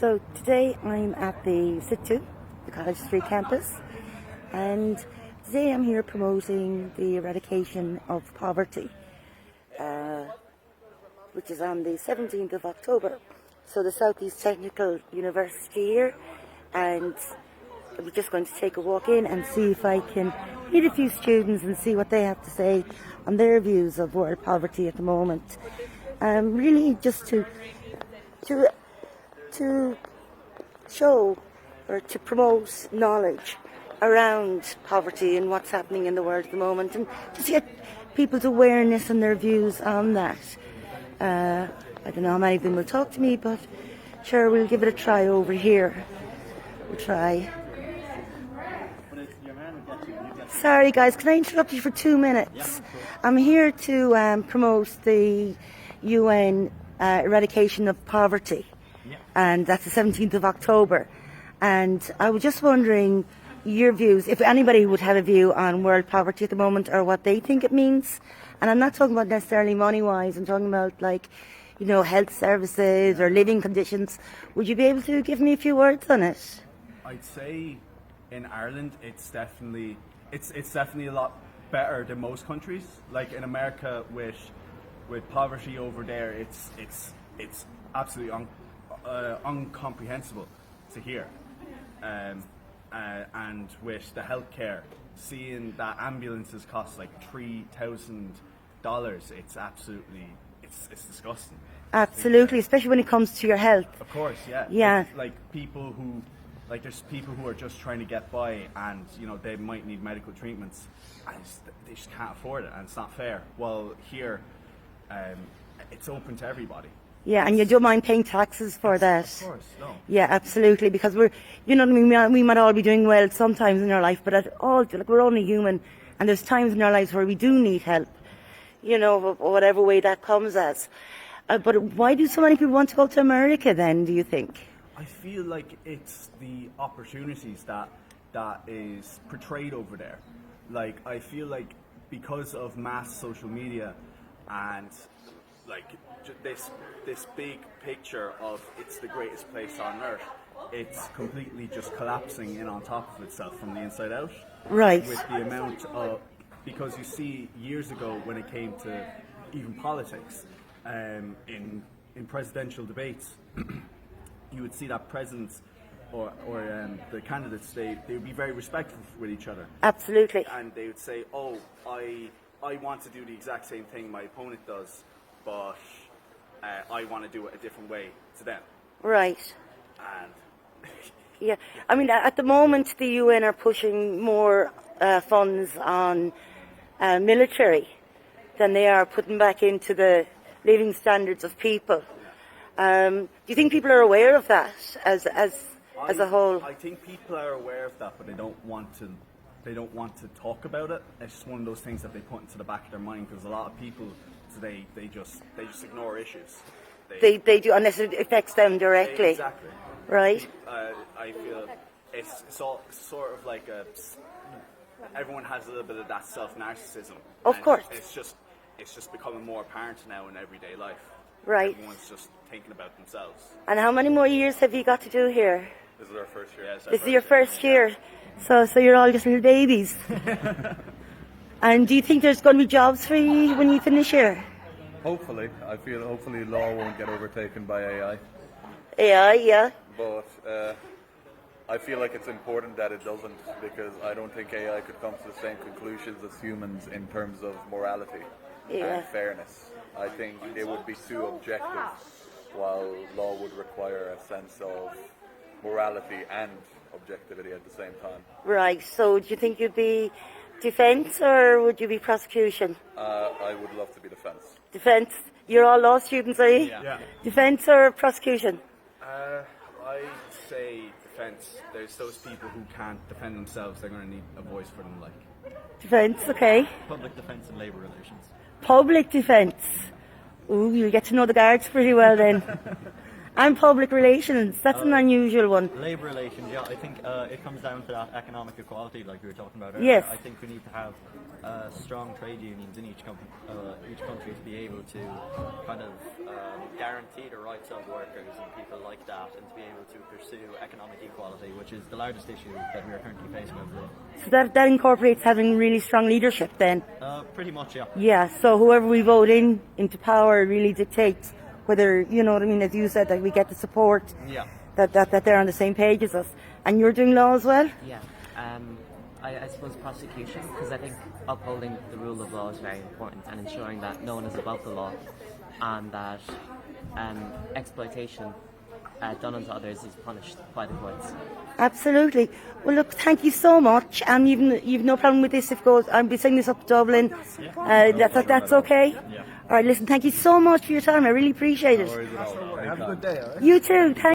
So today I'm at the SIT2, the College Street campus, and today I'm here promoting the Eradication of Poverty, which is on the 17th of October. So the South East Technical University here, and we're just going to take a walk in and see if I can meet a few students and see what they have to say on their views of world poverty at the moment. Really just to show or to promote knowledge around poverty and what's happening in the world at the moment, and just get people's awareness and their views on that. I don't know how many of them will talk to me, but sure, we'll give it a try over here. We'll try. Sorry guys, can I interrupt you for 2 minutes? I'm here to promote the UN Eradication of Poverty, and that's the 17th of October. And I was just wondering your views, if anybody would have a view on world poverty at the moment or what they think it means. And I'm not talking about necessarily money-wise, I'm talking about health services or living conditions. Would you be able to give me a few words on it? I'd say in Ireland it's definitely a lot better than most countries. Like in America with poverty over there, it's absolutely incomprehensible to hear. And with the healthcare, seeing that ambulances cost like $3,000, it's disgusting. Absolutely, especially when it comes to your health. Of course, yeah. Yeah. There's people who are just trying to get by, and they might need medical treatments, and they just can't afford it, and it's not fair. Well, here, it's open to everybody. Yeah, and you don't mind paying taxes for that. Of course, no. Yeah, absolutely, because we might all be doing well sometimes in our life, but we're only human, and there's times in our lives where we do need help, whatever way that comes as. But why do so many people want to go to America then, do you think? I feel like it's the opportunities that is portrayed over there. Like, I feel like because of mass social media and this big picture of it's the greatest place on earth, it's completely just collapsing in on top of itself from the inside out. Right. With the amount of, because you see years ago when it came to even politics, in presidential debates, you would see that presidents or the candidates, they would be very respectful with each other. Absolutely. And they would say, oh, I want to do the exact same thing my opponent does, but I want to do it a different way to them. Right. And yeah, I mean, at the moment the UN are pushing more funds on military than they are putting back into the living standards of people. Do you think people are aware of that as a whole? I think people are aware of that, but they don't want to talk about it. It's just one of those things that they put into the back of their mind, because a lot of people today they just ignore issues. They do, unless it affects them directly. Exactly. Right. I feel it's all sort of like everyone has a little bit of that self-narcissism. Of course. It's just becoming more apparent now in everyday life. Right. Everyone's just thinking about themselves. And how many more years have you got to do here? This is our first year. Yes, this is your first year. So you're all just little babies. And do you think there's going to be jobs for you when you finish here? Hopefully. I feel hopefully law won't get overtaken by AI. AI, yeah. But I feel like it's important that it doesn't, because I don't think AI could come to the same conclusions as humans in terms of morality and fairness. I think it would be too objective, while law would require a sense of morality and objectivity at the same time. Right, so do you think you'd be defence or would you be prosecution? I would love to be defence. Defence? You're all law students, are you? Yeah. Defence or prosecution? I'd say defence. There's those people who can't defend themselves, they're going to need a voice for them, Defence, okay. Public defence and labour relations. Public defence. Ooh, you'll get to know the guards pretty well then. And public relations. That's an unusual one. Labour relations, yeah, I think it comes down to that economic equality, like we were talking about earlier. Yes. I think we need to have strong trade unions in each country to be able to kind of guarantee the rights of workers and people like that, and to be able to pursue economic equality, which is the largest issue that we are currently facing with. So that incorporates having really strong leadership then. Pretty much, yeah. Yeah, so whoever we vote into power really dictates whether, you know what I mean, as you said, that we get the support, Yeah. that they're on the same page as us. And you're doing law as well? Yeah, I suppose prosecution, because I think upholding the rule of law is very important, and ensuring that no one is above the law, and that exploitation done unto others is punished by the courts. Absolutely. Well, look, thank you so much. You've no problem with this if it goes. I'll be sending this up to Dublin. That's okay? Yeah. All right, listen, thank you so much for your time. I really appreciate it. Have a good day, all right? You too. Thank